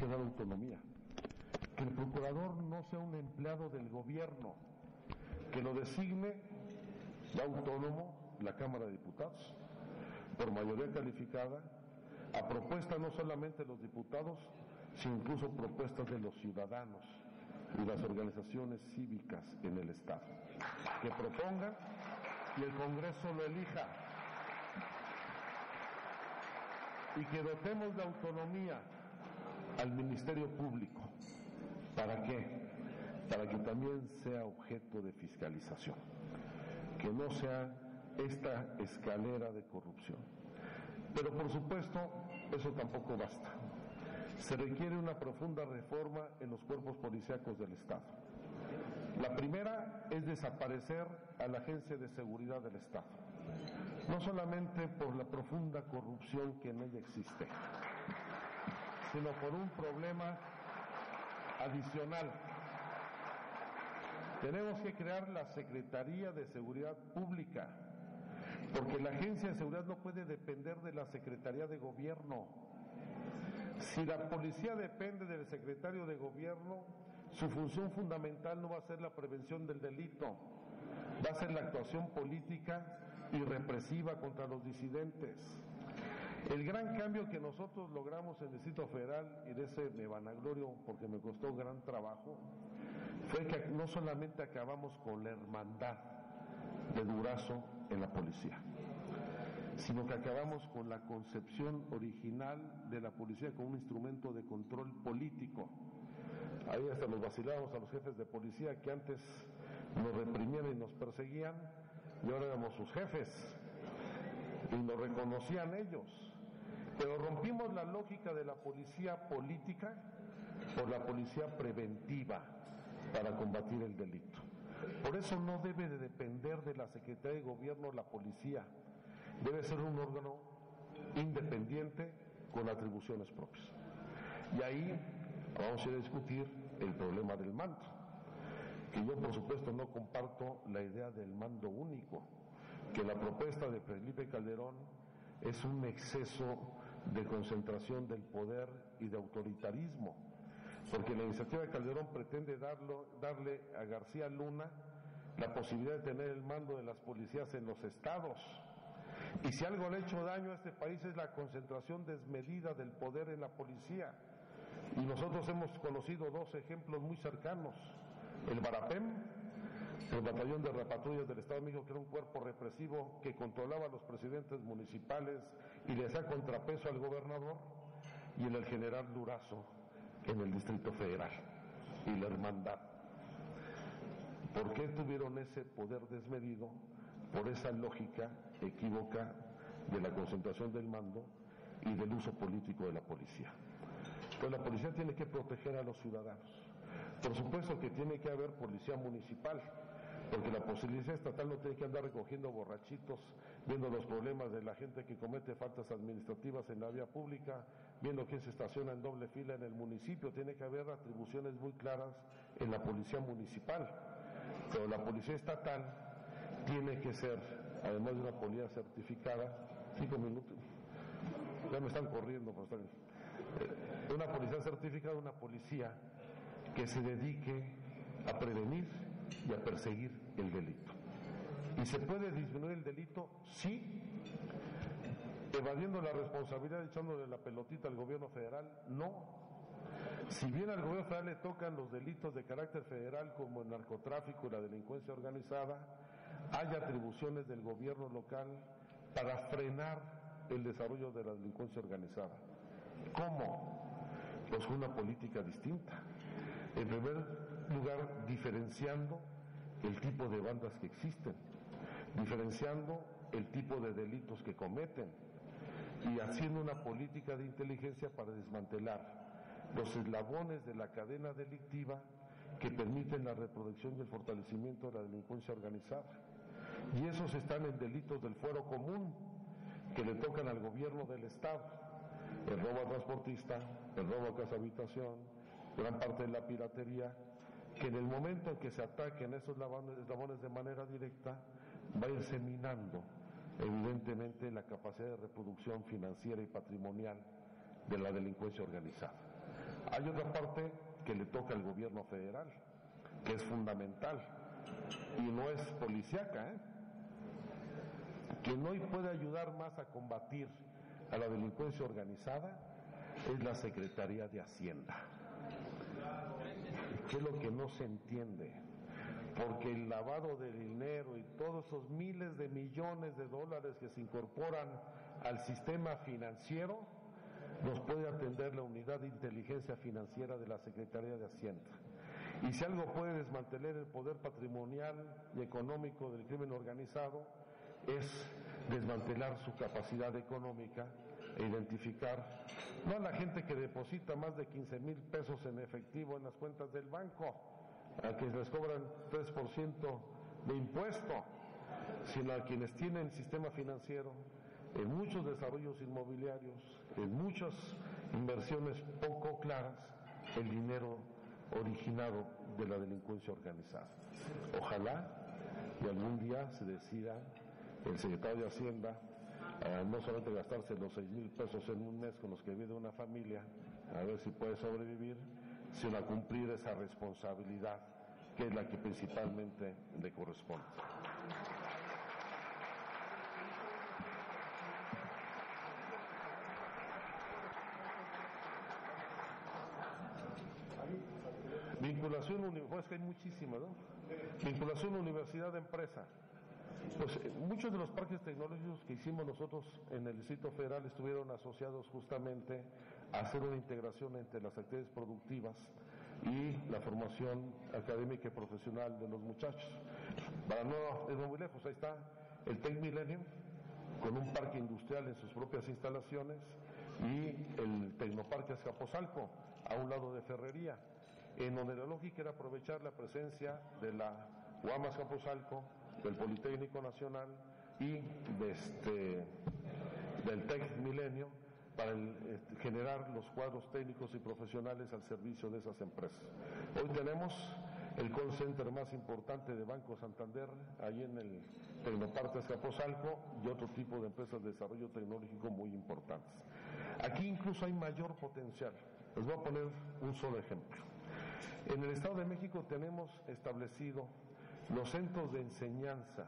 que dar autonomía. Que el procurador no sea un empleado del gobierno, que lo designe ya autónomo la Cámara de Diputados, por mayoría calificada, a propuesta no solamente de los diputados, sino incluso propuestas de los ciudadanos y las organizaciones cívicas en el Estado. Que propongan y el Congreso lo elija. Y que dotemos de autonomía al Ministerio Público. ¿Para qué? Para que también sea objeto de fiscalización. Que no sea esta escalera de corrupción. Pero por supuesto, eso tampoco basta. Se requiere una profunda reforma en los cuerpos policíacos del Estado. La primera es desaparecer a la Agencia de Seguridad del Estado, no solamente por la profunda corrupción que en ella existe, sino por un problema adicional. Tenemos que crear la Secretaría de Seguridad Pública, porque la Agencia de Seguridad no puede depender de la Secretaría de Gobierno. Si la policía depende del secretario de Gobierno, su función fundamental no va a ser la prevención del delito, va a ser la actuación política y represiva contra los disidentes. El gran cambio que nosotros logramos en el Distrito Federal, y de ese me vanaglorio porque me costó gran trabajo, fue que no solamente acabamos con la hermandad de Durazo en la policía, sino que acabamos con la concepción original de la policía como un instrumento de control político. Ahí hasta nos vacilábamos a los jefes de policía que antes nos reprimían y nos perseguían, y ahora éramos sus jefes y nos reconocían ellos. Pero rompimos la lógica de la policía política por la policía preventiva para combatir el delito. Por eso no debe de depender de la Secretaría de Gobierno la policía, debe ser un órgano independiente con atribuciones propias. Y ahí vamos a ir a discutir el problema del mando, que yo por supuesto no comparto la idea del mando único, que la propuesta de Felipe Calderón es un exceso de concentración del poder y de autoritarismo, porque la iniciativa de Calderón pretende darle a García Luna la posibilidad de tener el mando de las policías en los estados. Y si algo le ha hecho daño a este país es la concentración desmedida del poder en la policía. Y nosotros hemos conocido dos ejemplos muy cercanos. El Barapem, el Batallón de Repatrullas del Estado de México, que era un cuerpo represivo que controlaba a los presidentes municipales y le hacía contrapeso al gobernador, y el general Durazo en el Distrito Federal, y la hermandad. ¿Por qué tuvieron ese poder desmedido? Por esa lógica equívoca de la concentración del mando y del uso político de la policía. Entonces la policía tiene que proteger a los ciudadanos. Por supuesto que tiene que haber policía municipal, porque la policía estatal no tiene que andar recogiendo borrachitos, viendo los problemas de la gente que comete faltas administrativas en la vía pública, viendo quién se estaciona en doble fila en el municipio. Tiene que haber atribuciones muy claras en la policía municipal, pero la policía estatal tiene que ser, además de una policía certificada, 5 minutos, ya me están corriendo, pero están, una policía certificada, una policía que se dedique a prevenir y a perseguir el delito. ¿Y se puede disminuir el delito? Sí. ¿Evadiendo la responsabilidad, echándole la pelotita al gobierno federal? No. Si bien al gobierno federal le tocan los delitos de carácter federal como el narcotráfico y la delincuencia organizada, hay atribuciones del gobierno local para frenar el desarrollo de la delincuencia organizada. ¿Cómo? Pues una política distinta. En primer lugar, diferenciando el tipo de bandas que existen, diferenciando el tipo de delitos que cometen y haciendo una política de inteligencia para desmantelar los eslabones de la cadena delictiva que permiten la reproducción y el fortalecimiento de la delincuencia organizada. Y esos están en delitos del fuero común que le tocan al gobierno del Estado: el robo al transportista, el robo a casa habitación, gran parte de la piratería, que en el momento en que se ataquen esos eslabones de manera directa, va a ir seminando evidentemente la capacidad de reproducción financiera y patrimonial de la delincuencia organizada. Hay otra parte que le toca al gobierno federal, que es fundamental, y no es policíaca, Quien hoy puede ayudar más a combatir a la delincuencia organizada es la Secretaría de Hacienda. ¿Qué es lo que no se entiende? Porque el lavado de dinero y todos esos miles de millones de dólares que se incorporan al sistema financiero nos puede atender la Unidad de Inteligencia Financiera de la Secretaría de Hacienda. Y si algo puede desmantelar el poder patrimonial y económico del crimen organizado, es desmantelar su capacidad económica e identificar no a la gente que deposita más de 15,000 pesos en efectivo en las cuentas del banco, a quienes les cobran 3% de impuesto, sino a quienes tienen sistema financiero en muchos desarrollos inmobiliarios, en muchas inversiones poco claras, el dinero originado de la delincuencia organizada. Ojalá y algún día se decida el secretario de Hacienda no solamente gastarse los 6,000 pesos en un mes con los que vive una familia, a ver si puede sobrevivir, sino a cumplir esa responsabilidad que es la que principalmente le corresponde. Vinculación, pues que hay muchísimas, ¿no? Vinculación universidad-empresa. Pues muchos de los parques tecnológicos que hicimos nosotros en el Distrito Federal estuvieron asociados justamente a hacer una integración entre las actividades productivas y la formación académica y profesional de los muchachos. Para no irnos muy lejos, ahí está el Tec Milenio, con un parque industrial en sus propias instalaciones, y el Tecnoparque Azcapotzalco, a un lado de Ferrería, en donde la lógica era aprovechar la presencia de la UAM Azcapotzalco, del Politécnico Nacional y del Tec Milenio para generar los cuadros técnicos y profesionales al servicio de esas empresas. Hoy tenemos el call center más importante de Banco Santander, ahí en el Tecnoparque Azcapotzalco, y otro tipo de empresas de desarrollo tecnológico muy importantes. Aquí incluso hay mayor potencial. Les voy a poner un solo ejemplo. En el Estado de México tenemos establecido los centros de enseñanza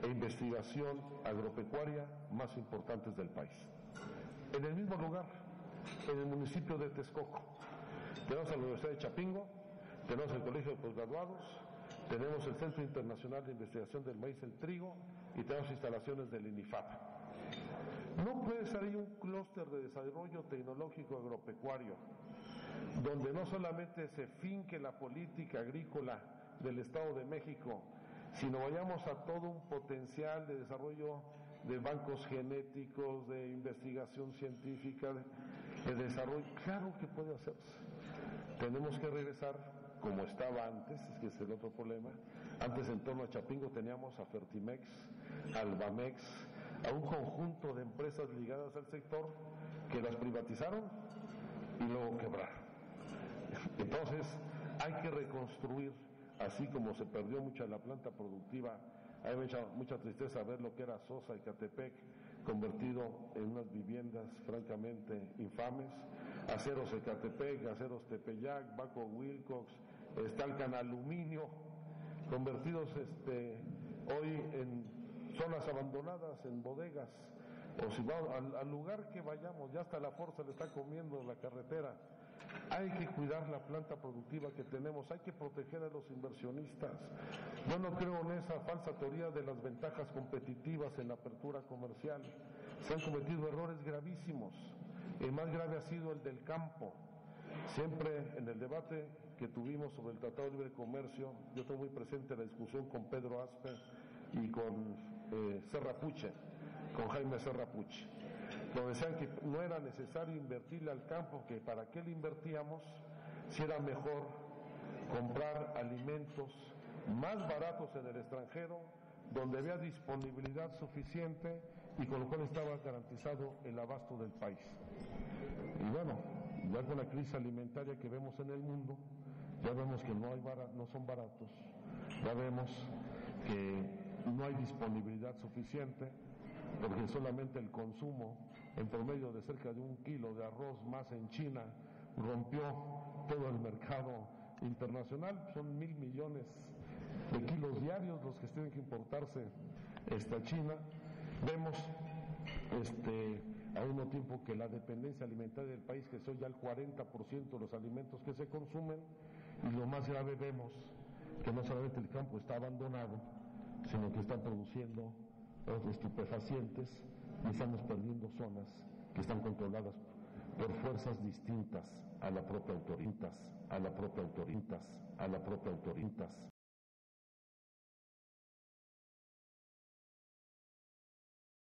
e investigación agropecuaria más importantes del país. En el mismo lugar, en el municipio de Texcoco, tenemos la Universidad de Chapingo, tenemos el Colegio de Posgraduados, tenemos el Centro Internacional de Investigación del Maíz y el Trigo, y tenemos instalaciones del INIFAP. No puede ser ahí un clúster de desarrollo tecnológico agropecuario, donde no solamente se finque la política agrícola del Estado de México, sino vayamos a todo un potencial de desarrollo de bancos genéticos, de investigación científica, de desarrollo. Claro que puede hacerse. Tenemos que regresar como estaba antes, es que es el otro problema. Antes, en torno a Chapingo, teníamos a Fertimex, Albamex, a un conjunto de empresas ligadas al sector que las privatizaron y luego quebraron. Entonces, hay que reconstruir. Así como se perdió mucha la planta productiva, hay mucha tristeza ver lo que era Sosa y Catepec convertido en unas viviendas francamente infames. Aceros Ecatepec, Aceros Tepeyac, Baco Wilcox, Talcan Aluminio, convertidos hoy en zonas abandonadas, en bodegas. O si vamos al lugar que vayamos, ya hasta la fuerza le está comiendo la carretera. Hay que cuidar la planta productiva que tenemos, hay que proteger a los inversionistas. Yo no creo en esa falsa teoría de las ventajas competitivas en la apertura comercial. Se han cometido errores gravísimos. El más grave ha sido el del campo. Siempre en el debate que tuvimos sobre el Tratado de Libre Comercio, yo estoy muy presente en la discusión con Pedro Aspe y con Serra Puche, con Jaime Serra Puche, donde decían que no era necesario invertirle al campo, que para qué le invertíamos si era mejor comprar alimentos más baratos en el extranjero, donde había disponibilidad suficiente y con lo cual estaba garantizado el abasto del país. Y bueno, ya con la crisis alimentaria que vemos en el mundo, ya vemos que no son baratos, ya vemos que no hay disponibilidad suficiente, porque solamente el consumo en promedio de cerca de 1 kilo de arroz más en China rompió todo el mercado internacional, son 1,000 millones de kilos diarios los que tienen que importarse a China. Vemos al mismo tiempo que la dependencia alimentaria del país creció ya al 40% de los alimentos que se consumen, y lo más grave, vemos que no solamente el campo está abandonado, sino que están produciendo estupefacientes y estamos perdiendo zonas que están controladas por fuerzas distintas a la propia autoridad,